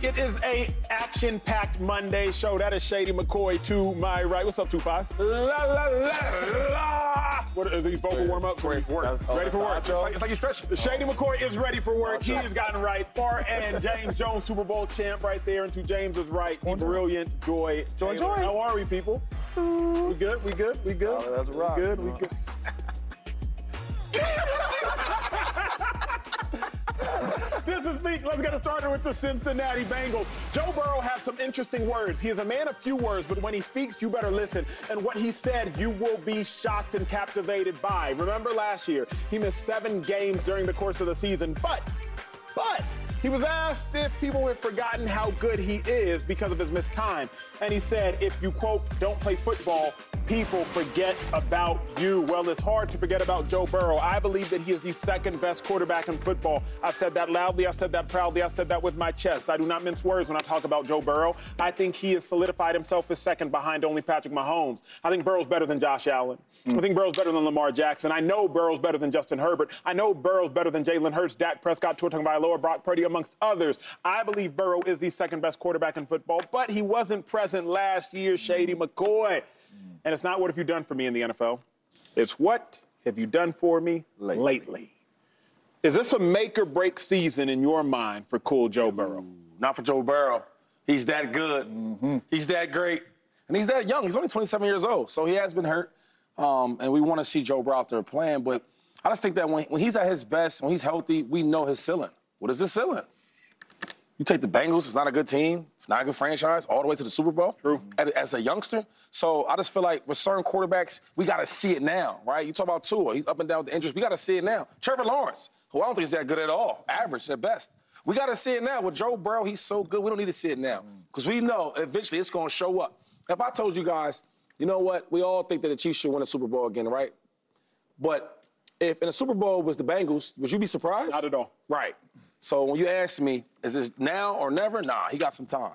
It is a action-packed Monday show. That is Shady McCoy to my right. What's up, 2-5? La, la, la, la. What are these vocal warm-ups? Ready for work. Ready for work. It's like you're stretching. Shady McCoy is ready for work. He has gotten right. Far end, James Jones, Super Bowl champ right there. And to James's right, the brilliant Joy. Joy. How are we, people? We good? We good? We good? Oh, that's right. We good? We good? This is me. Let's get it started with the Cincinnati Bengals. Joe Burrow has some interesting words. He is a man of few words, but when he speaks, you better listen. And what he said, you will be shocked and captivated by. Remember last year, he missed 7 games during the course of the season, but he was asked if people had forgotten how good he is because of his missed time. And he said, if you, quote, don't play football, people forget about you. Well, it's hard to forget about Joe Burrow. I believe that he is the second best quarterback in football. I've said that loudly. I've said that proudly. I've said that with my chest. I do not mince words when I talk about Joe Burrow. I think he has solidified himself as second behind only Patrick Mahomes. I think Burrow's better than Josh Allen. I think Burrow's better than Lamar Jackson. I know Burrow's better than Justin Herbert. I know Burrow's better than Jalen Hurts, Dak Prescott, Tua Tagovailoa, Brock Purdy, amongst others. I believe Burrow is the second best quarterback in football, but he wasn't present last year, Shady McCoy. And it's not what have you done for me in the NFL. It's what have you done for me lately. Is this a make or break season in your mind for cool Joe Burrow? Not for Joe Burrow. He's that good. He's that great. And he's that young. He's only 27 years old. So he has been hurt. And we want to see Joe Burrow out there playing. But I just think that when he's at his best, when he's healthy, we know his ceiling. What is his ceiling? You take the Bengals, it's not a good team, it's not a good franchise, all the way to the Super Bowl. True. As a youngster. So I just feel like with certain quarterbacks, we got to see it now, right? You talk about Tua, he's up and down with the injuries. We got to see it now. Trevor Lawrence, who I don't think is that good at all, average at best. We got to see it now. With Joe Burrow, he's so good, we don't need to see it now. Because we know eventually it's going to show up. If I told you guys, you know what, we all think that the Chiefs should win a Super Bowl again, right? But if in a Super Bowl was the Bengals, would you be surprised? Not at all. Right. So when you ask me, is this now or never? Nah, he got some time.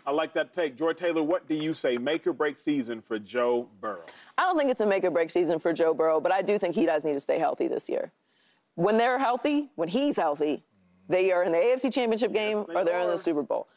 I like that take. Joy Taylor, what do you say? Make or break season for Joe Burrow? I don't think it's a make or break season for Joe Burrow, but I do think he does need to stay healthy this year. When they're healthy, when he's healthy, they are in the AFC Championship game or they're in the Super Bowl.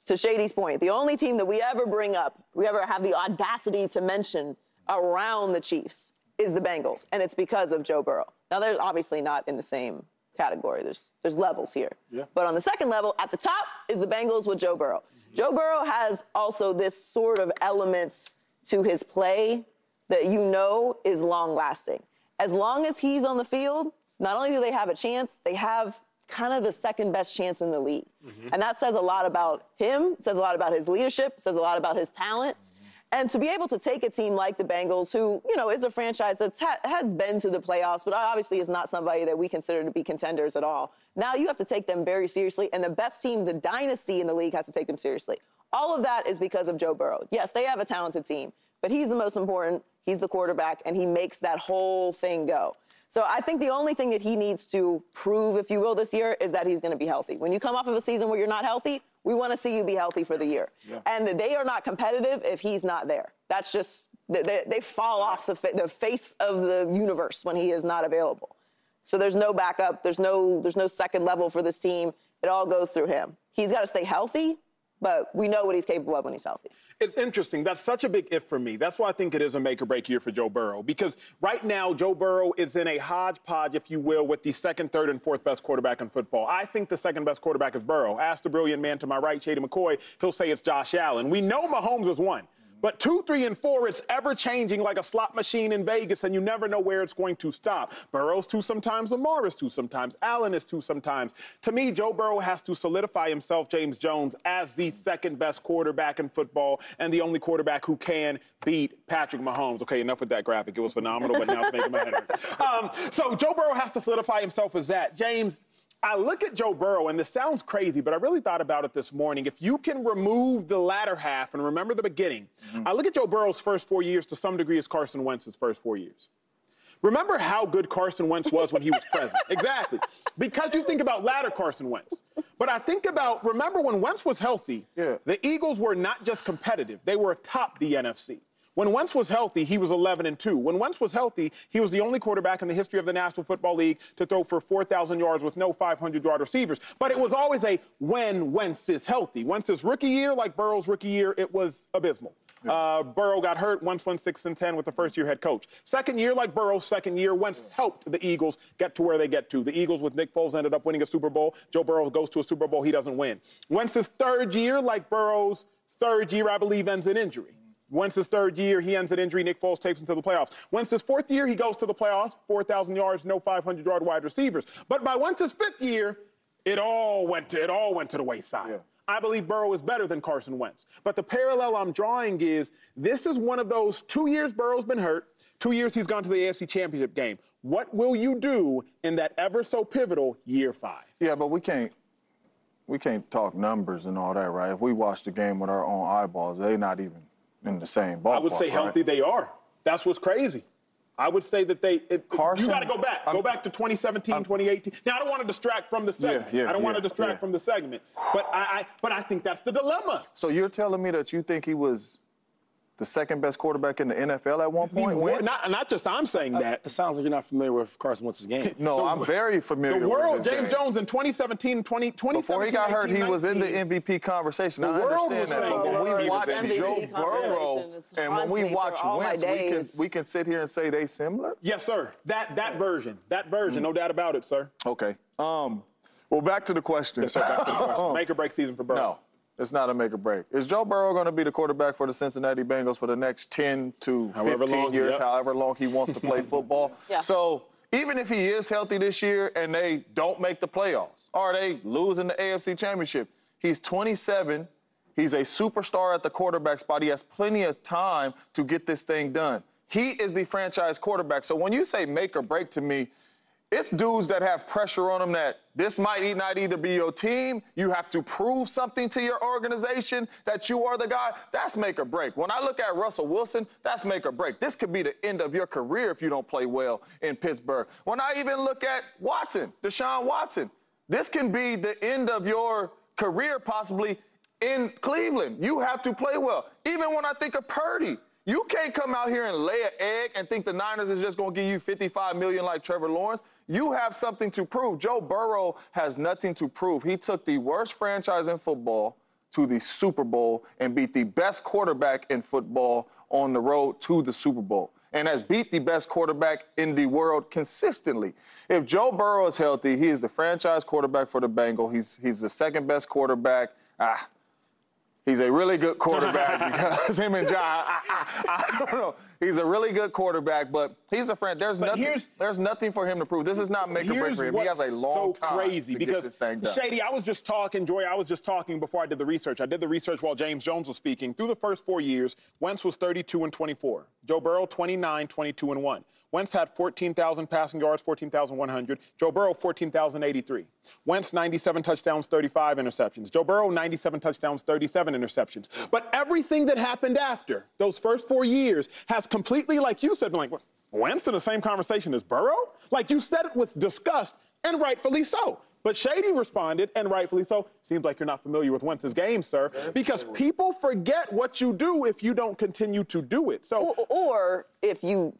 To Shady's point, the only team that we ever bring up, we ever have the audacity to mention around the Chiefs is the Bengals, and it's because of Joe Burrow. Now, they're obviously not in the same category. There's levels here. Yeah. But on the second level, at the top is the Bengals with Joe Burrow. Joe Burrow has also this sort of elements to his play that you know is long-lasting. As long as he's on the field, not only do they have a chance, they have kind of the second best chance in the league. And that says a lot about him, it says a lot about his leadership, it says a lot about his talent. And to be able to take a team like the Bengals, who, you know, is a franchise that has been to the playoffs, but obviously is not somebody that we consider to be contenders at all. Now you have to take them very seriously, and the best team, the dynasty in the league, has to take them seriously. All of that is because of Joe Burrow. Yes, they have a talented team, but he's the most important, he's the quarterback, and he makes that whole thing go. So I think the only thing that he needs to prove, if you will, this year is that he's going to be healthy. When you come off of a season where you're not healthy, we want to see you be healthy for the year. Yeah. And they are not competitive if he's not there. That's just, they fall off the face of the universe when he is not available. So there's no backup. There's no second level for this team. It all goes through him. He's got to stay healthy, but we know what he's capable of when he's healthy. It's interesting. That's such a big if for me. That's why I think it is a make or break year for Joe Burrow. Because right now, Joe Burrow is in a hodgepodge, if you will, with the second, third, and fourth best quarterback in football. I think the second best quarterback is Burrow. Ask the brilliant man to my right, Shady McCoy, he'll say it's Josh Allen. We know Mahomes is one. But 2, 3, and 4, it's ever-changing like a slot machine in Vegas, and you never know where it's going to stop. Burrow's 2 sometimes, Lamar is 2 sometimes, Allen is 2 sometimes. To me, Joe Burrow has to solidify himself, James Jones, as the second-best quarterback in football and the only quarterback who can beat Patrick Mahomes. Okay, enough with that graphic. It was phenomenal, but now it's making my head hurt. So Joe Burrow has to solidify himself as that. James, I look at Joe Burrow, and this sounds crazy, but I really thought about it this morning. If you can remove the latter half and remember the beginning, I look at Joe Burrow's first 4 years to some degree as Carson Wentz's first 4 years. Remember how good Carson Wentz was when he was present. Exactly. Because you think about latter Carson Wentz. But I think about, remember when Wentz was healthy, the Eagles were not just competitive. They were atop the NFC. When Wentz was healthy, he was 11-2. When Wentz was healthy, he was the only quarterback in the history of the National Football League to throw for 4,000 yards with no 500-yard receivers. But it was always a when Wentz is healthy. Wentz's rookie year, like Burrow's rookie year, it was abysmal. Burrow got hurt. Wentz went 6-10 with the first-year head coach. Second year, like Burrow's second year, Wentz helped the Eagles get to where they get to. The Eagles with Nick Foles ended up winning a Super Bowl. Joe Burrow goes to a Super Bowl. He doesn't win. Wentz's third year, like Burrow's third year, I believe, ends in injury. Wentz's third year, he ends in injury. Nick Foles takes him to the playoffs. Wentz's fourth year, he goes to the playoffs, 4,000 yards, no 500-yard wide receivers. But by Wentz's fifth year, it all went to the wayside. Yeah. I believe Burrow is better than Carson Wentz. But the parallel I'm drawing is this is one of those 2 years Burrow's been hurt, 2 years he's gone to the AFC Championship game. What will you do in that ever so pivotal year 5? Yeah, but we can't talk numbers and all that, right? If we watch the game with our own eyeballs, they're not even in the same ballpark. I would say healthy they are. That's what's crazy. I would say that Carson, you got to go back. Go back to 2017, 2018. Now, I don't want to distract from the segment. I don't want to distract from the segment. But I think that's the dilemma. So you're telling me that you think he was the second best quarterback in the NFL at one point? Not just I'm saying that. It sounds like you're not familiar with Carson Wentz's game. No, I'm very familiar with his game. James Jones in 2017, 2017. Before he got hurt, he was in the MVP conversation. I understand that. But when we watch Joe Burrow and when we watch Wentz, we can sit here and say they similar? Yes, sir. That version, no doubt about it, sir. Okay. Well, back to the question. Yes, sir, back to the question. Make or break season for Burrow. No. It's not a make or break. Is Joe Burrow going to be the quarterback for the Cincinnati Bengals for the next 10 to 15 years, however long he wants to play football? So even if he is healthy this year and they don't make the playoffs or they lose in the AFC Championship, he's 27. He's a superstar at the quarterback spot. He has plenty of time to get this thing done. He is the franchise quarterback. So when you say make or break to me, it's dudes that have pressure on them that this might not either be your team, you have to prove something to your organization that you are the guy. That's make or break. When I look at Russell Wilson, that's make or break. This could be the end of your career if you don't play well in Pittsburgh. When I even look at Watson, Deshaun Watson, this can be the end of your career possibly in Cleveland. You have to play well. Even when I think of Purdy, you can't come out here and lay an egg and think the Niners is just going to give you $55 million like Trevor Lawrence. You have something to prove. Joe Burrow has nothing to prove. He took the worst franchise in football to the Super Bowl and beat the best quarterback in football on the road to the Super Bowl and has beat the best quarterback in the world consistently. If Joe Burrow is healthy, he is the franchise quarterback for the Bengals. He's the second best quarterback. He's a really good quarterback because him and John, I don't know. He's a really good quarterback, but he's a friend. There's nothing for him to prove. This is not make or break for him. He has a long time to get this thing done. Shady, I was just talking before I did the research. I did the research while James Jones was speaking. Through the first 4 years, Wentz was 32-24. Joe Burrow, 29, 22-1. Wentz had 14,000 passing yards, 14,100. Joe Burrow, 14,083. Wentz, 97 touchdowns, 35 interceptions. Joe Burrow, 97 touchdowns, 37 interceptions. But everything that happened after those first 4 years has completely, like you said, like, Wentz in the same conversation as Burrow? Like you said it with disgust, and rightfully so. But Shady responded, and rightfully so, seems like you're not familiar with Wentz's game, sir, because people forget what you do if you don't continue to do it. So, or if you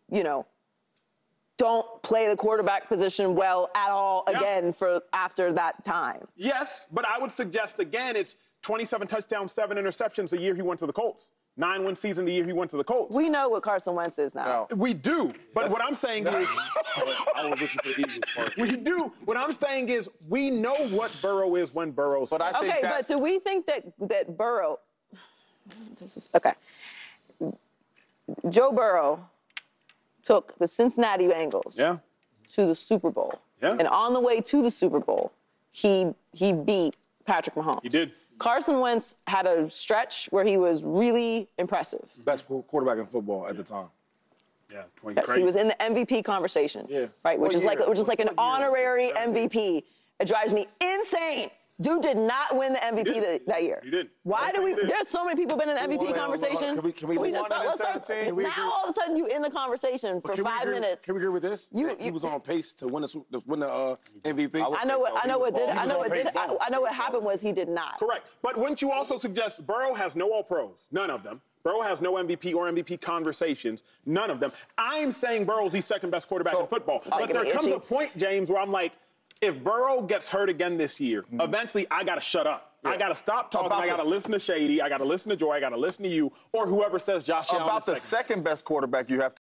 don't play the quarterback position well at all again for after that time. Yes, but I would suggest, again, it's 27 touchdowns, 7 interceptions the year he went to the Colts. 9-win season the year he went to the Colts. We know what Carson Wentz is now. No. We do. But what I'm saying is, we do. What I'm saying is, we know what Burrow is when Burrow's. But I think but do we think that Burrow? This is okay. Joe Burrow took the Cincinnati Bengals to the Super Bowl. Yeah. And on the way to the Super Bowl, he beat Patrick Mahomes. He did. Carson Wentz had a stretch where he was really impressive. Best quarterback in football at the time. Yeah, yes, he was in the MVP conversation. Yeah. Right, which is like an honorary MVP. It drives me insane. Dude did not win the MVP that year. He did. Why do we? There's so many people been in the MVP conversation. Can we let's start. Now all of a sudden you in the conversation for 5 minutes. Can we agree with this? He was on pace to win the MVP. I know what happened was he did not. Correct. But wouldn't you also suggest Burrow has no All-Pros? None of them. Burrow has no MVP or MVP conversations, none of them. I'm saying Burrow's the second best quarterback in football. But there comes a point, James, where I'm like, if Burrow gets hurt again this year, eventually I got to shut up. Yeah. I got to stop talking. I got to listen to Shady. I got to listen to Joy. I got to listen to you or whoever says Josh Allen. About the second best quarterback you have to